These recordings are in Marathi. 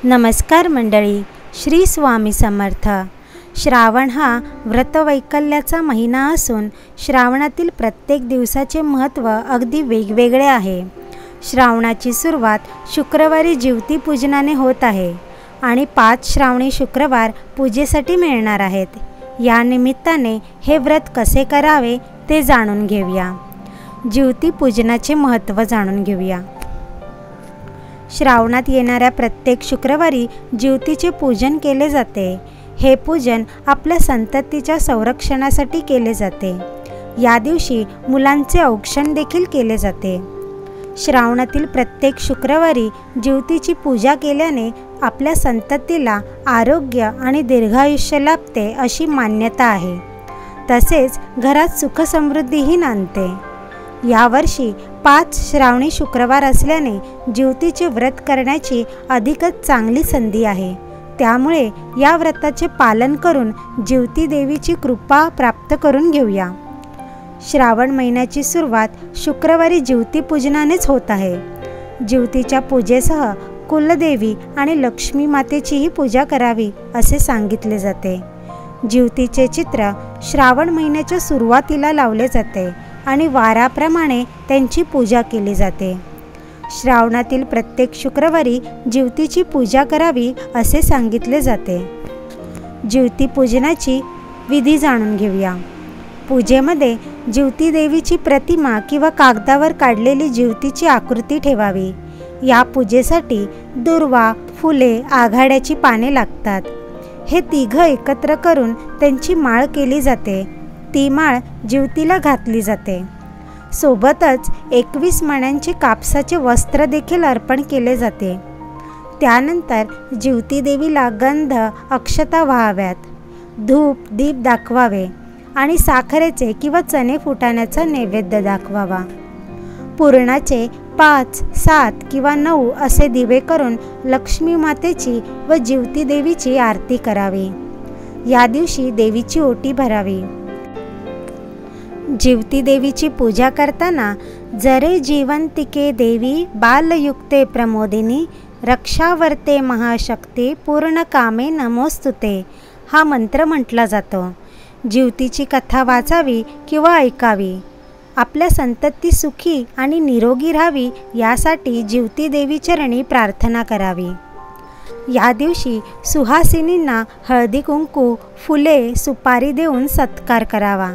नमस्कार मंडळी, श्री स्वामी समर्थ। श्रावण हा व्रतवैकल्याचा महिना असून श्रावणातील प्रत्येक दिवसाचे महत्त्व अगदी वेगवेगळे आहे। श्रावणाची सुरुवात शुक्रवारी ज्योती पूजनाने होत आहे आणि 5 श्रावणी शुक्रवार पूजेसाठी मिळणार आहेत। या निमित्ताने हे व्रत कसे करावे ते जाणून घेऊया। ज्योती पूजनाचे महत्त्व जाणून घेऊया। श्रावणात येणाऱ्या प्रत्येक शुक्रवारी ज्योतीचे पूजन केले जाते। हे पूजन आपल्या संततीच्या संरक्षणासाठी केले जाते। या दिवशी मुलांचे औक्षण देखील केले जाते। श्रावणातील प्रत्येक शुक्रवारी ज्योतीची पूजा केल्याने आपल्या संततीला आरोग्य आणि दीर्घायुष्य लाभते अशी मान्यता आहे। तसेच घरात सुख समृद्धीही नांदते। यावर्षी 5 श्रावणी शुक्रवार असल्याने ज्योतीचे व्रत करण्याची अधिकच चांगली संधी आहे। त्यामुळे या व्रताचे पालन करून ज्योती देवीची कृपा प्राप्त करून घेऊया। श्रावण महिन्याची सुरुवात शुक्रवारी ज्योती पूजनानेच होत आहे। ज्योतीच्या पूजेसह कुलदेवी आणि लक्ष्मी मातेचीही पूजा करावी असे सांगितले जाते। ज्योतीचे चित्र श्रावण महिन्याच्या सुरुवातीला लावले जाते आणि वाराप्रमाणे त्यांची पूजा केली जाते। श्रावणातील प्रत्येक शुक्रवारी ज्योतीची पूजा करावी असे सांगितले जाते। ज्योती पूजनाची विधी जाणून घेऊया। पूजेमध्ये ज्योती देवीची प्रतिमा किंवा कागदावर काढलेली ज्योतीची आकृती ठेवावी। या पूजेसाठी दुर्वा, फुले, आघाड्याची पाने लागतात। हे तिघं एकत्र करून त्यांची माळ केली जाते। ती माळ ज्योतीला घातली जाते। सोबतच 21 मण्यांचे कापसाचे वस्त्र देखील अर्पण केले जाते। त्यानंतर ज्योती देवीला गंध, अक्षता वाहाव्यात, धूप, दीप दाखवावे आणि साखरेचे किंवा चणे फुटाण्याचा नैवेद्य दाखवावा। पुरणाचे 5, 7 किंवा 9 असे दिवे करून लक्ष्मी मातेची व ज्योती देवीची आरती करावी। या दिवशी देवीची ओटी भरावी। ज्योती देवीची पूजा करताना जरे जीवंतिके देवी बालयुक्ते प्रमोदिनी रक्षावर्ते महाशक्ती पूर्णकामे नमोस्तुते हा मंत्र म्हटला जातो। ज्योतीची कथा वाचावी किंवा ऐकावी। आपल्या संतती सुखी आणि निरोगी राहावी यासाठी ज्योती देवी चरणी प्रार्थना करावी। या दिवशी सुहासिनींना हळदी कुंकू, फुले, सुपारी देऊन सत्कार करावा।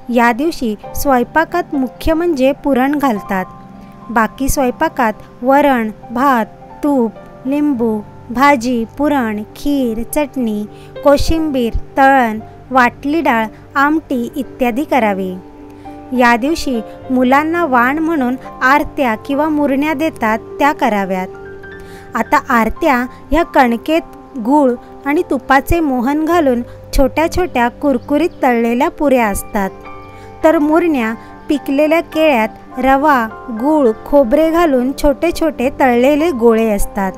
या दिवशी स्वयंपाकात मुख्य म्हणजे पुरण घालतात। बाकी स्वयंपाकात वरण, भात, तूप, लिंबू, भाजी, पुरण, खीर, चटणी, कोशिंबीर, तळण, वाटली डाळ, आमटी इत्यादी करावी। या दिवशी मुलांना वाण म्हणून आरत्या किंवा मुरण्या देतात त्या कराव्यात। आता आरत्या ह्या कणकेत गूळ आणि तुपाचे मोहन घालून छोट्या छोट्या कुरकुरीत तळलेल्या पुऱ्या असतात। तर मुरण्या पिकलेल्या केळ्यात रवा, गूळ, खोबरे घालून छोटे छोटे तळलेले गोळे असतात।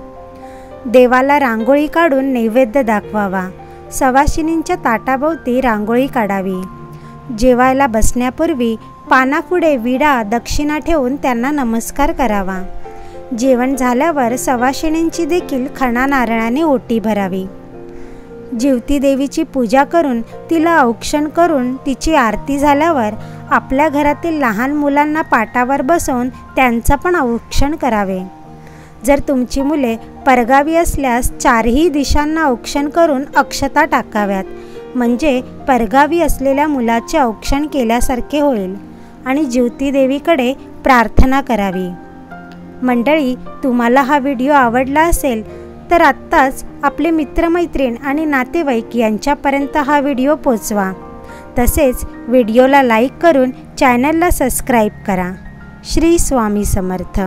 देवाला रांगोळी काढून नैवेद्य दाखवावा। सवाशिणींच्या ताटाभोवती रांगोळी काढावी। जेवायला बसण्यापूर्वी पानापुढे विडा, दक्षिणा ठेवून त्यांना नमस्कार करावा। जेवण झाल्यावर सवाशिणींची देखील खणा नारळाने ओटी भरावी। ज्योती देवीची पूजा करून तिला औक्षण करून तिची आरती झाल्यावर आपल्या घरातील लहान मुलांना पाटावर बसवून त्यांचा पण औक्षण करावे। जर तुमची मुले परगावी असल्यास 4ही दिशांना औक्षण करून अक्षता टाकाव्यात, म्हणजे परगावी असलेल्या मुलाचे औक्षण केल्यासारखे होईल आणि ज्योती देवीकडे प्रार्थना करावी। मंडळी, तुम्हाला हा व्हिडिओ आवडला असेल तर आत्ताच आपले मित्रमैत्रीण आणि नातेवाईक यांच्यापर्यंत हा व्हिडिओ पोचवा। तसेच व्हिडिओला लाईक करून चॅनलला सबस्क्राईब करा। श्री स्वामी समर्थ।